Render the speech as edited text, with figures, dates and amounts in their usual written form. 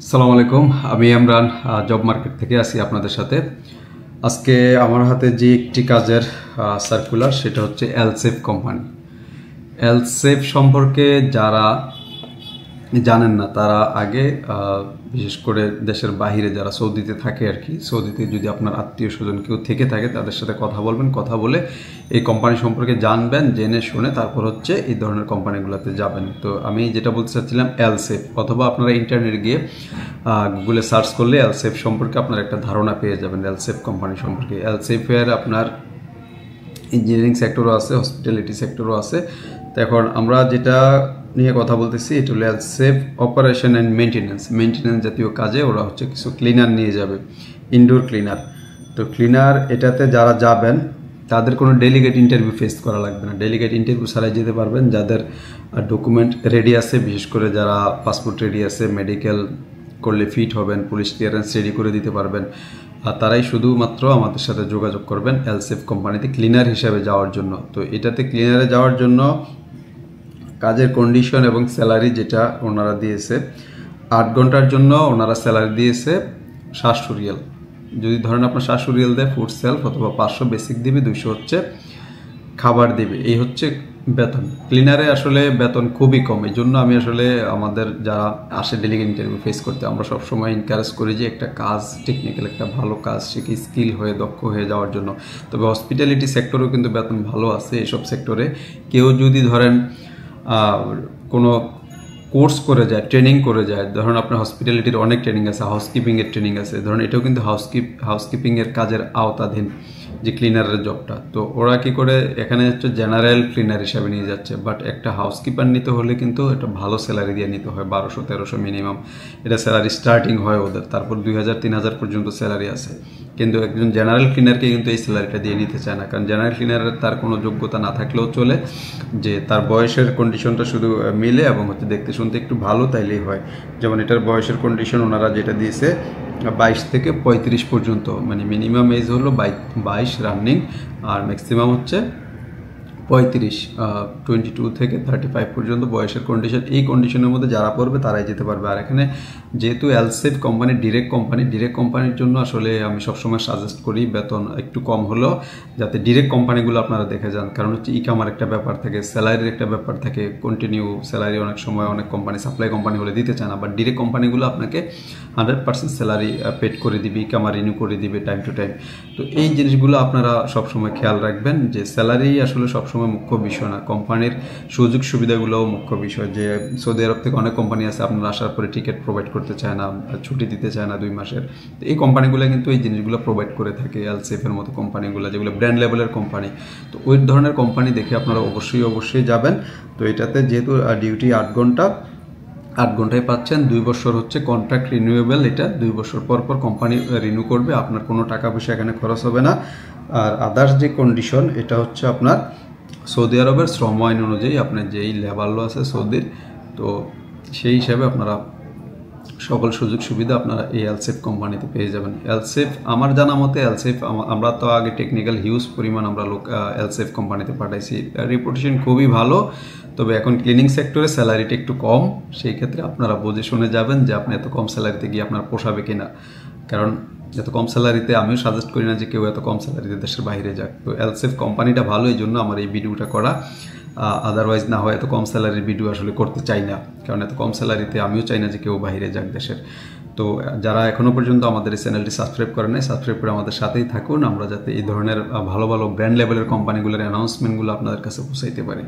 আসসালামু আলাইকুম, আমি ইমরান জব মার্কেট থেকে আছি আপনাদের সাথে। আজকে আমার হাতে যে একটি কাজের সার্কুলার, সেটা হচ্ছে এলসেফ কোম্পানি। এলসেফ সম্পর্কে যারা জানেন না তারা আগে বিশেষ করে দেশের বাইরে যারা সৌদিতে থাকে আর কি, সৌদিতে যদি আপনার আত্মীয় স্বজন কেউ থেকে থাকে তাদের সাথে কথা বলবেন, কথা বলে এই কোম্পানি সম্পর্কে জানবেন, জেনে শুনে তারপর হচ্ছে এই ধরনের কোম্পানিগুলোতে যাবেন। তো আমি যেটা বলতে চাচ্ছিলাম এলসেফ, অথবা আপনারা ইন্টারনেটে গিয়ে গুগলে সার্চ করলে এলসেফ সম্পর্কে আপনার একটা ধারণা পেয়ে যাবেন এলসেফ কোম্পানি সম্পর্কে। এলসেফের আপনার ইঞ্জিনিয়ারিং সেক্টরও আছে, হসপিটালিটি সেক্টরও আছে। তো এখন আমরা যেটা নিয়ে কথা বলতেছি এটা হলো এলসেফ অপারেশন অ্যান্ড মেনটেন্যান্স জাতীয় কাজে ওরা হচ্ছে কিছু ক্লিনার নিয়ে যাবে, ইনডোর ক্লিনার। তো ক্লিনার এটাতে যারা যাবেন তাদের কোনো ডেলিগেট ইন্টারভিউ ফেস করা লাগবে না, ডেলিগেট ইন্টারভিউ ছাড়াই যেতে পারবেন। যাদের ডকুমেন্ট রেডি আছে, বিশেষ করে যারা পাসপোর্ট রেডি আছে, মেডিকেল করলে ফিট হবেন, পুলিশ ক্লিয়ারেন্স রেডি করে দিতে পারবেন, আর তারাই শুধুমাত্র আমাদের সাথে যোগাযোগ করবেন এলসেফ কোম্পানিতে ক্লিনার হিসাবে যাওয়ার জন্য। তো এটাতে ক্লিনারে যাওয়ার জন্য কাজের কন্ডিশন এবং স্যালারি যেটা ওনারা দিয়েছে, 8 ঘন্টার জন্য ওনারা স্যালারি দিয়েছে 700 রিয়াল। যদি ধরেন আপনার 700 রিয়াল দেয় ফুড সেলফ, অথবা 500 বেসিক দিবে, 200 হচ্ছে খাবার দিবে। এই হচ্ছে বেতন। ক্লিনারে আসলে বেতন খুবই কম। এই জন্য আমি আসলে আমাদের যারা আসে ডেলিগেট ইন্টারভিউ ফেস করতে, আমরা সবসময় এনকারেজ করি যে একটা কাজ, টেকনিক্যাল একটা ভালো কাজ শিখে স্কিল হয়ে দক্ষ হয়ে যাওয়ার জন্য। তবে হসপিটালিটি সেক্টরেও কিন্তু বেতন ভালো আছে। এসব সেক্টরে কেউ যদি ধরেন কোনো কোর্স করে যায়, ট্রেনিং করে যায়, ধরুন আপনার হসপিটালিটির অনেক ট্রেনিং আছে, হাউসকিপিংয়ের ট্রেনিং আছে, ধরুন এটাও কিন্তু হাউসকিপিংয়ের কাজের আওতাধীন যে ক্লিনারের জবটা। তো ওরা কি করে এখানে হচ্ছে জেনারেল ক্লিনার হিসাবে নিয়ে যাচ্ছে, বাট একটা হাউসকিপার নিতে হলে কিন্তু এটা ভালো স্যালারি দিয়ে নিতে হয়, 1200-1300 মিনিমাম এটা স্যালারি স্টার্টিং হয় ওদের। তারপর 2000-3000 পর্যন্ত স্যালারি আছে। কিন্তু একজন জেনারেল ক্লিনারকে কিন্তু এই স্যালারিটা দিয়ে নিতে চায় না, কারণ জেনারেল ক্লিনারের তার কোনো যোগ্যতা না থাকলেও চলে, যে তার বয়সের কন্ডিশনটা শুধু মিলে এবং হচ্ছে দেখতে শুনতে একটু ভালো, তাইলেই হয়। যেমন এটার বয়সের কন্ডিশন ওনারা যেটা দিয়েছে 22 থেকে 35 পর্যন্ত, মানে মিনিমাম এজ হলো 22 রানিং, আর ম্যাক্সিমাম হচ্ছে 35, 22 থেকে 35 পর্যন্ত বয়সের কন্ডিশন। এই কন্ডিশনের মধ্যে যারা পড়বে তারাই যেতে পারবে। আর এখানে যেহেতু এলসেফ কোম্পানি ডিরেক্ট কোম্পানির জন্য আসলে আমি সবসময় সাজেস্ট করি বেতন একটু কম হলো, যাতে ডিরেক্ট কোম্পানিগুলো আপনারা দেখে যান। কারণ হচ্ছে ইকামার একটা ব্যাপার থাকে, স্যালারির একটা ব্যাপার থাকে, কন্টিনিউ স্যালারি অনেক সময় অনেক কোম্পানি, সাপ্লাই কোম্পানি হলে দিতে চায় না, বাট ডিরেক্ট কোম্পানিগুলো আপনাকে 100% স্যালারি পেড করে দিবে, ইকামা রিনিউ করে দিবে টাইম টু টাইম। তো এই জিনিসগুলো আপনারা সবসময় খেয়াল রাখবেন, যে স্যালারি আসলে সবসময় মুখ্য বিষয় না, কোম্পানির সুযোগ সুবিধাগুলোও মুখ্য বিষয়। যে সৌদি আরব থেকে অনেক কোম্পানি আছে আপনারা আসার পরে টিকিট প্রোভাইড করতে চায় না, ছুটি দিতে চায় না 2 মাসের। তো এই কোম্পানিগুলো কিন্তু এই জিনিসগুলো প্রোভাইড করে থাকে, এলসেফের মতো কোম্পানিগুলো যেগুলো ব্র্যান্ড লেভেলের কোম্পানি। তো ওই ধরনের কোম্পানি দেখে আপনারা অবশ্যই যাবেন। তো এটাতে যেহেতু ডিউটি 8 ঘন্টায় পাচ্ছেন, 2 বছর হচ্ছে কন্ট্রাক্ট রিনিউয়েবল। এটা 2 বছর পর কোম্পানি রিনিউ করবে, আপনার কোনো টাকা পয়সা এখানে খরচ হবে না। আর আদার্স যে কন্ডিশন, এটা হচ্ছে আপনার সৌদি আরবের শ্রম আইন অনুযায়ী আপনার যেই লেবার ল আছে সৌদির, তো সেই হিসাবে আপনারা সকল সুযোগ সুবিধা আপনারা এই এলসেফ কোম্পানিতে পেয়ে যাবেন। এলসেফ আমার জানা মতে আমরা তো আগে টেকনিক্যাল হিউজ পরিমাণ আমরা এলসেফ কোম্পানিতে পাঠাইছি, রেপুটেশন খুবই ভালো। তবে এখন ক্লিনিং সেক্টরে স্যালারিটা একটু কম, সেই ক্ষেত্রে আপনারা বুঝে শুনে যাবেন যে আপনি এত কম স্যালারিতে গিয়ে আপনার পোষাবে কিনা। কারণ এত কম স্যালারিতে আমিও সাজেস্ট করি না যে কেউ এত কম স্যালারিতে দেশের বাইরে যাক। তো এলসেফ কোম্পানিটা ভালো, এই জন্য আমার এই ভিডিওটা করা। আদারওয়াইজ না হয় এত কম স্যালারির ভিডিও আসলে করতে চাই না, কারণ এত কম স্যালারিতে আমিও চাই না যে কেউ বাইরে যাক দেশের। তো যারা এখনও পর্যন্ত আমাদের এই চ্যানেলটি সাবস্ক্রাইব করে নাই, সাবস্ক্রাইব করে আমাদের সাথেই থাকুন, আমরা যাতে এই ধরনের ভালো ব্র্যান্ড লেভেলের কোম্পানিগুলোর অ্যানাউন্সমেন্টগুলো আপনাদের কাছে পৌঁছাইতে পারি।